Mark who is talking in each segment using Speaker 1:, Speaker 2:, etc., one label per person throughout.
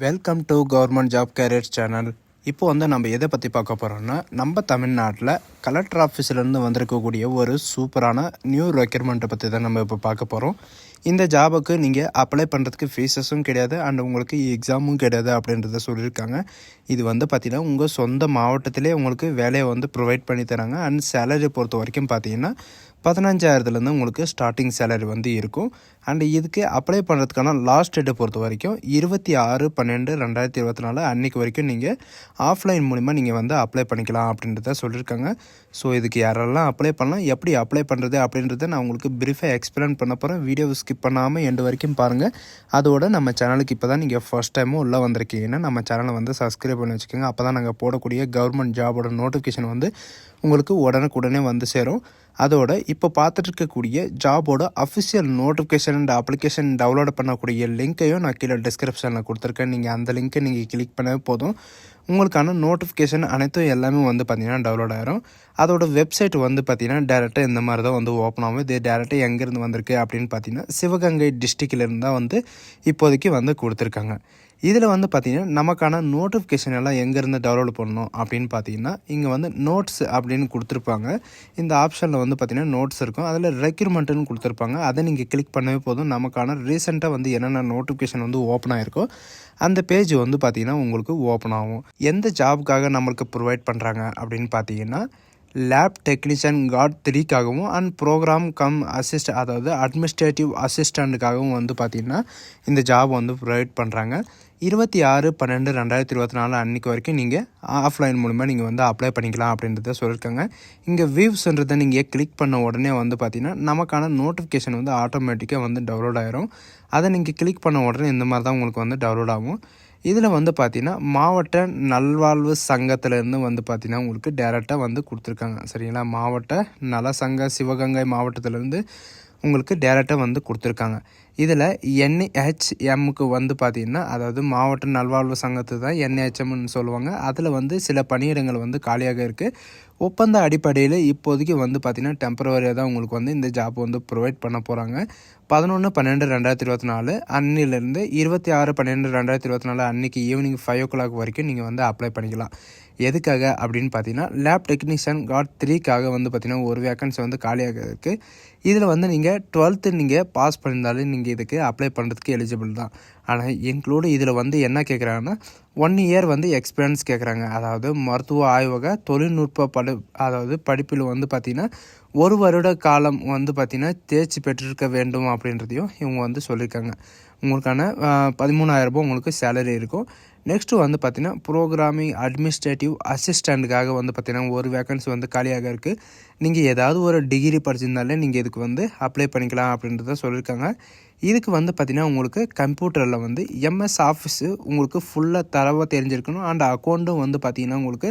Speaker 1: Welcome to government job careers channel. இப்போ நம்ம எதை பற்றி பார்க்க போகிறோம்னா, நம்ம தமிழ்நாட்டில் கலெக்டர் ஆஃபீஸ்லேருந்து வந்திருக்கக்கூடிய ஒரு சூப்பரான நியூ ரெக்யர்மெண்ட்டை பற்றி தான் நம்ம இப்போ பார்க்க போகிறோம். இந்த ஜாபுக்கு நீங்கள் அப்ளை பண்ணுறதுக்கு ஃபீஸஸும் கிடையாது அண்ட் உங்களுக்கு எக்ஸாமும் கிடையாது அப்படின்றத சொல்லியிருக்காங்க. இது பார்த்திங்கன்னா உங்கள் சொந்த மாவட்டத்திலே உங்களுக்கு வேலையை ப்ரொவைட் பண்ணி தராங்க. அண்ட் சேலரி பொறுத்த வரைக்கும் பார்த்தீங்கன்னா 15,000 உங்களுக்கு ஸ்டார்டிங் சேலரி இருக்கும். அண்ட் இதுக்கு அப்ளை பண்ணுறதுக்கான லாஸ்ட் டேட்டை பொறுத்த வரைக்கும் 26/12/2024 அன்றைக்கு வரைக்கும் நீங்கள் ஆஃப்லைன் மூலிமா நீங்கள் அப்ளை பண்ணிக்கலாம் அப்படின்றத சொல்லியிருக்காங்க. ஸோ இதுக்கு யாரெல்லாம் அப்ளை பண்ணலாம், எப்படி அப்ளை பண்ணுறது அப்படின்றத நான் உங்களுக்கு ப்ரீஃபாக எக்ஸ்பிளைன் பண்ண போகிறேன். வீடியோவை ஸ்கிப் பண்ணாமல் எண்டு வரைக்கும் பாருங்கள். அதோட நம்ம சேனலுக்கு இப்போ தான் நீங்கள் ஃபர்ஸ்ட் டைமும் உள்ளே வந்திருக்கீங்கன்னா நம்ம சேனலை சப்ஸ்கிரைப் பண்ணி வச்சுக்கோங்க. அப்போ தான் நாங்கள் போடக்கூடிய கவர்மெண்ட் ஜாபோட நோட்டிஃபிகேஷன் உங்களுக்கு உடனுக்குடனே சேரும். அதோட இப்போ பார்த்துட்டு இருக்கக்கூடிய ஜாபோட official notification and application download பண்ணக்கூடிய லிங்க்கையும் நான் கீழே டிஸ்கிரிப்ஷனில் கொடுத்துருக்கேன். நீங்கள் அந்த லிங்க்கை நீங்கள் கிளிக் பண்ணவே போதும், உங்களுக்கான நோட்டிஃபிகேஷன் அனைத்தும் எல்லாமே பார்த்தீங்கன்னா டவுன்லோட் ஆகிரும். அதோட வெப்சைட் பார்த்தீங்கன்னா டேரெக்டாக இந்த மாதிரி தான் ஓப்பன் ஆகும். இது டேரெக்டாக எங்கேருந்து வந்திருக்கு அப்படின்னு பார்த்தீங்கன்னா சிவகங்கை டிஸ்ட்ரிக்ட்லேருந்து தான் இப்போதைக்கு கொடுத்துருக்காங்க. இதில் பார்த்தீங்கன்னா நமக்கான நோட்டிஃபிகேஷன் எல்லாம் எங்கேருந்து டவுன்லோட் பண்ணணும் அப்படின்னு பார்த்தீங்கன்னா இங்கே நோட்ஸ் அப்படின்னு கொடுத்துருப்பாங்க. இந்த ஆப்ஷனில் பார்த்தீங்கன்னா நோட்ஸ் இருக்கும், அதில் ரெக்யூர்மெண்ட்டுன்னு கொடுத்துருப்பாங்க. அதை நீங்கள் கிளிக் பண்ணவே போதும், நமக்கான ரீசெண்டாக என்னென்ன நோட்டிஃபிகேஷன் ஓப்பன் ஆகிருக்கோ அந்த பேஜ் பார்த்தீங்கன்னா உங்களுக்கு ஓப்பன் ஆகும். எந்த ஜாபுக்காக நம்மளுக்கு ப்ரொவைட் பண்ணுறாங்க அப்படின்னு பார்த்தீங்கன்னா லேப் டெக்னீஷியன் கார்ட் 3க்காகவும் அண்ட் ப்ரோக்ராம் கம் அதாவது அட்மினிஸ்ட்ரேட்டிவ் அசிஸ்டண்ட்டுக்காகவும் பார்த்தீங்கன்னா இந்த ஜாப் ப்ரொவைட் பண்ணுறாங்க. 26/12/2024 அன்றைக்கு வரைக்கும் நீங்கள் ஆஃப்லைன் மூலிமா நீங்கள் அப்ளை பண்ணிக்கலாம் அப்படின்றத சொல்லியிருக்காங்க. இங்கே வியூஸ்ன்றதை நீங்கள் கிளிக் பண்ண உடனே பார்த்தீங்கன்னா நமக்கான நோட்டிஃபிகேஷன் ஆட்டோமேட்டிக்காக டவுன்லோட் ஆகிரும். அதை நீங்கள் கிளிக் பண்ண உடனே இந்த மாதிரி தான் உங்களுக்கு டவுன்லோட் ஆகும். இதில் பார்த்தீங்கன்னா மாவட்ட நல்வாழ்வு சங்கத்திலேருந்து பார்த்தீங்கன்னா உங்களுக்கு டேரெக்டாக கொடுத்துருக்காங்க. சரிங்களா, மாவட்ட நல சங்க சிவகங்கை மாவட்டத்திலேருந்து உங்களுக்கு டேரெக்டாக கொடுத்துருக்காங்க. இதில் NHMக்கு பார்த்தீங்கன்னா அதாவது மாவட்ட நல்வாழ்வு சங்கத்து தான் NHMன்னு சொல்லுவாங்க. அதில் சில பணியிடங்கள் காலியாக இருக்குது. ஒப்பந்த அடிப்படையில் இப்போதைக்கு பார்த்தீங்கன்னா டெம்பரவரியாக தான் உங்களுக்கு இந்த ஜாப் ப்ரொவைட் பண்ண போகிறாங்க. 11/12/2024 அன்னிலேருந்து 26/12/2024 அன்றைக்கி ஈவினிங் 5 o'clock வரைக்கும் நீங்கள் அப்ளை பண்ணிக்கலாம். எதுக்காக அப்படின்னு பார்த்தீங்கன்னா லேப் டெக்னீஷியன் கார்ட் 3க்காக பார்த்தீங்கன்னா ஒரு வேக்கன்சி காலியாக இருக்குது. இதில் நீங்கள் 12th நீங்கள் பாஸ் பண்ணியிருந்தாலே நீங்கள் இதுக்கு அப்ளை பண்ணுறதுக்கு எலிஜிபிள் தான். ஆனால் இன்க்ளூடு இதில் என்ன கேட்குறாங்கன்னா 1 year எக்ஸ்பீரியன்ஸ் கேட்குறாங்க. அதாவது மருத்துவ ஆய்வக தொழில்நுட்ப அதாவது படிப்பில் பார்த்திங்கன்னா 1 வருட காலம் பார்த்திங்கன்னா தேர்ச்சி பெற்றிருக்க வேண்டும் அப்படின்றதையும் இவங்க சொல்லியிருக்காங்க. உங்களுக்கான 13,000 உங்களுக்கு சேலரி இருக்கும். நெக்ஸ்ட்டு பார்த்திங்கன்னா ப்ரோக்ராமிங் அட்மினிஸ்ட்ரேட்டிவ் அசிஸ்டண்ட்டுக்காக பார்த்திங்கன்னா ஒரு வேக்கன்சி காலியாக இருக்குது. நீங்கள் ஏதாவது ஒரு டிகிரி படிச்சிருந்தாலே நீங்கள் இதுக்கு அப்ளை பண்ணிக்கலாம் அப்படின்றத சொல்லியிருக்காங்க. இதுக்கு பார்த்திங்கன்னா உங்களுக்கு கம்ப்யூட்டரில் MS ஆஃபீஸு உங்களுக்கு ஃபுல்லாக தரவாக தெரிஞ்சிருக்கணும். அண்ட் அக்கௌண்ட்டும் பார்த்திங்கன்னா உங்களுக்கு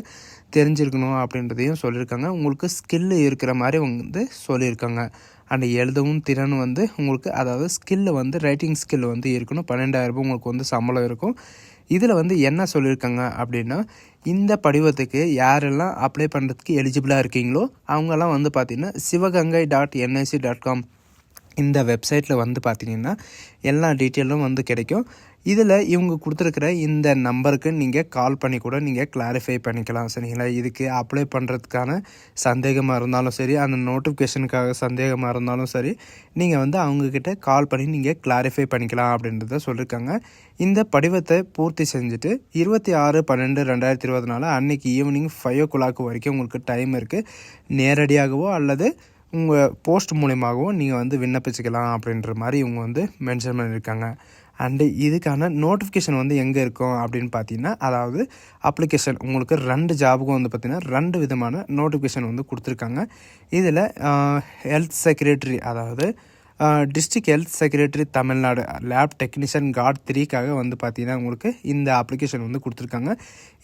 Speaker 1: தெரிஞ்சிருக்கணும் அப்படின்றதையும் சொல்லியிருக்காங்க. உங்களுக்கு ஸ்கில்லு இருக்கிற மாதிரி சொல்லியிருக்காங்க. அண்ட் எழுதவும் திறன் உங்களுக்கு அதாவது ஸ்கில்லு ரைட்டிங் ஸ்கில் இருக்கணும். 12,000 உங்களுக்கு சம்பளம் இருக்கும். இதில் என்ன சொல்லியிருக்காங்க அப்படின்னா இந்த படிவத்துக்கு யாரெல்லாம் அப்ளை பண்ணுறதுக்கு எலிஜிபிளாக இருக்கீங்களோ அவங்கெல்லாம் பார்த்திங்கன்னா sivagangai.nic.com இந்த வெப்சைட்டில் பார்த்திங்கன்னா எல்லா டீட்டெயிலும் கிடைக்கும். இதில் இவங்க கொடுத்துருக்கிற இந்த நம்பருக்கு நீங்கள் கால் பண்ணி கூட நீங்கள் கிளாரிஃபை பண்ணிக்கலாம். சரிங்களா, இதுக்கு அப்ளை பண்ணுறதுக்கான சந்தேகமாக இருந்தாலும் சரி, அந்த நோட்டிஃபிகேஷனுக்காக சந்தேகமாக இருந்தாலும் சரி, நீங்கள் அவங்கக்கிட்ட கால் பண்ணி நீங்கள் கிளாரிஃபை பண்ணிக்கலாம் அப்படின்றத சொல்லியிருக்காங்க. இந்த படிவத்தை பூர்த்தி செஞ்சுட்டு 26/12/2024 அன்றைக்கி ஈவினிங் 5 o'clock வரைக்கும் உங்களுக்கு டைம் இருக்குது. நேரடியாகவோ அல்லது உங்கள் போஸ்ட் மூலியமாகவும் நீங்கள் விண்ணப்பிச்சுக்கலாம் அப்படின்ற மாதிரி இவங்க மென்ஷன் பண்ணியிருக்காங்க. அண்டு இதுக்கான நோட்டிஃபிகேஷன் எங்கே இருக்கும் அப்படின்னு பார்த்தீங்கன்னா அதாவது அப்ளிகேஷன் உங்களுக்கு 2 ஜாபுக்கும் பார்த்திங்கன்னா 2 விதமான நோட்டிஃபிகேஷன் கொடுத்துருக்காங்க. இதில் ஹெல்த் செக்ரட்டரி அதாவது district health secretary Tamil Nadu lab technician grade 3க்காக பார்த்திங்கன்னா உங்களுக்கு இந்த அப்ளிகேஷன் கொடுத்துருக்காங்க.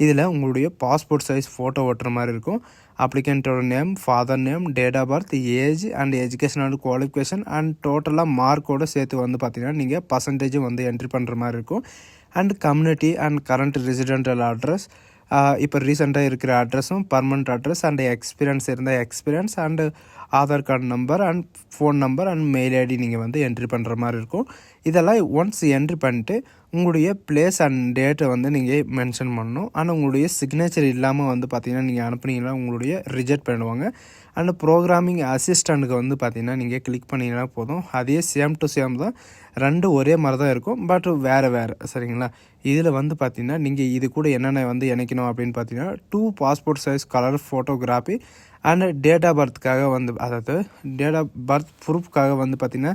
Speaker 1: இதில் உங்களுடைய பாஸ்போர்ட் சைஸ் ஃபோட்டோ ஓட்டுற மாதிரி இருக்கும். அப்ளிகண்ட்டோட name, father name, date of birth, age and educational qualification and டோட்டலாக மார்க்கோடு சேர்த்து பார்த்திங்கன்னா நீங்கள் பர்சன்டேஜும் என்ட்ரி பண்ணுற மாதிரி இருக்கும். And community and current residential address, இப்போ ரீசெண்டாக இருக்கிற அட்ரஸும் பர்மனண்ட் அட்ரஸ் அண்ட் எக்ஸ்பீரியன்ஸ் இருந்தால் experience and Aadhaar card number and phone number and mail ID நீங்கள் வந்து என்ட்ரி பண்ணுற மாதிரி இருக்கும். இதெல்லாம் ஒன்ஸ் என்ட்ரி பண்ணிட்டு உங்களுடைய பிளேஸ் அண்ட் டேட்டை வந்து நீங்கள் மென்ஷன் பண்ணணும். ஆனால் உங்களுடைய சிக்னேச்சர் இல்லாமல் வந்து பார்த்திங்கன்னா நீங்கள் அனுப்புனீங்கன்னா உங்களுடைய ரிஜெக்ட் பண்ணுவாங்க. அண்ட் ப்ரோக்ராமிங் அசிஸ்டண்ட்டுக்கு வந்து பார்த்திங்கன்னா நீங்கள் கிளிக் பண்ணிங்கன்னா போதும். அதே சேம் டு சேம் தான், ரெண்டும் ஒரே மாதிரி தான் இருக்கும், பட் வேறு சரிங்களா. இதில் வந்து பார்த்திங்கன்னா நீங்கள் இது கூட என்னென்ன வந்து இணைக்கணும் அப்படின்னு பார்த்தீங்கன்னா 2 passport size colour photography and date of பர்த்துக்காக வந்து, அதாவது டேட் ஆஃப் பர்த் ப்ரூஃப்காக வந்து பார்த்திங்கன்னா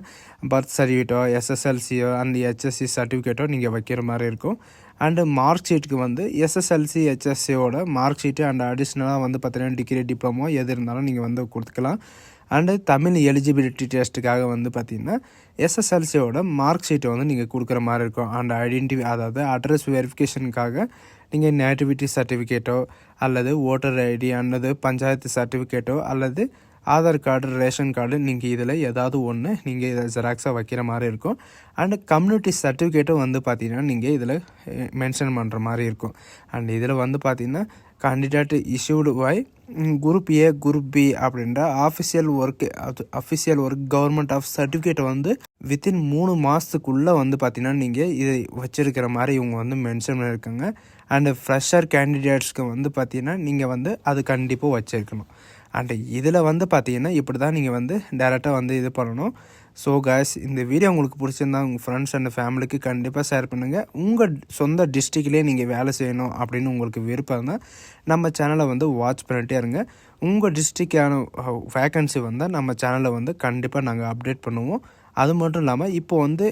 Speaker 1: பர்த் சர்டிஃபிகேட்டோ எஸ்எஸ்எல்சியோ அண்ட் ஹெச்எஸ்சி சர்டிஃபிகேட்டோ நீங்கள் வைக்கிற மாதிரி இருக்கும். அண்டு மார்க் ஷீட்டுக்கு வந்து எஸ்எஸ்எல்சி ஹெச்எஸ்சியோட மார்க் ஷீட்டு அண்ட் அடிஷ்னலாக வந்து பார்த்திங்கன்னா டிகிரி டிப்ளமோ எது இருந்தாலும் நீங்கள் வந்து கொடுத்துக்கலாம். அண்டு தமிழ் எலிஜிபிலிட்டி டெஸ்ட்டுக்காக வந்து பார்த்திங்கன்னா எஸ்எஸ்எல்சியோட மார்க் ஷீட்டை வந்து நீங்கள் கொடுக்குற மாதிரி இருக்கும். அண்ட் ஐடென்டிஃபை, அதாவது அட்ரஸ் வெரிஃபிகேஷனுக்காக நீங்கள் நேட்டிவிட்டி சர்டிஃபிகேட்டோ அல்லது ஓட்டர் ஐடி அல்லது பஞ்சாயத்து சர்டிஃபிகேட்டோ அல்லது ஆதார் கார்டு ரேஷன் கார்டு நீங்கள் இதில் ஏதாவது ஒன்று நீங்கள் இதை ஜெராக்ஸாக வைக்கிற மாதிரி இருக்கும். அண்டு கம்யூனிட்டி சர்டிஃபிகேட்டும் வந்து பார்த்திங்கன்னா நீங்கள் இதில் மென்ஷன் பண்ணுற மாதிரி இருக்கும். அண்ட் இதில் வந்து பார்த்திங்கன்னா candidate issued by group A group B அப்படின்ற அஃபிஷியல் ஒர்க் கவர்மெண்ட் ஆஃப் சர்டிஃபிகேட்டை வந்து வித்தின் 3 மாதத்துக்குள்ளே வந்து பார்த்திங்கன்னா நீங்கள் இதை வச்சுருக்கிற மாதிரி இவங்க வந்து மென்ஷன் பண்ணியிருக்காங்க. அண்டு ஃப்ரெஷர் கேண்டிடேட்ஸ்க்கு வந்து பார்த்திங்கன்னா நீங்கள் வந்து அது கண்டிப்பாக வச்சுருக்கணும். அண்டு இதில் வந்து பார்த்திங்கன்னா இப்படி தான் நீங்கள் வந்து டேரெக்டாக வந்து இது பண்ணணும். ஸோ காய்ஸ், இந்த வீடியோ உங்களுக்கு பிடிச்சிருந்தா உங்கள் ஃப்ரெண்ட்ஸ் அண்ட் ஃபேமிலிக்கு கண்டிப்பாக ஷேர் பண்ணுங்கள். உங்கள் சொந்த டிஸ்ட்ரிக்ட்லேயே நீங்கள் வேலை செய்யணும் அப்படின்னு உங்களுக்கு விருப்பம் இருந்தால் நம்ம சேனலை வந்து வாட்ச் பண்ணிகிட்டே இருங்க. உங்கள் டிஸ்ட்ரிக்டான வேக்கன்சி வந்தால் நம்ம சேனலை வந்து கண்டிப்பாக நாங்கள் அப்டேட் பண்ணுவோம். அது மட்டும் இல்லாமல் இப்போ வந்து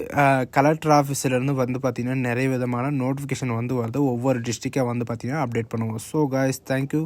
Speaker 1: கலெக்டர் ஆஃபீஸிலேருந்து வந்து பார்த்திங்கன்னா நிறைய விதமான நோட்டிஃபிகேஷன் வந்து வருது. ஒவ்வொரு டிஸ்ட்ரிக்டாக வந்து பார்த்திங்கன்னா அப்டேட் பண்ணுவோம். So guys, thank you.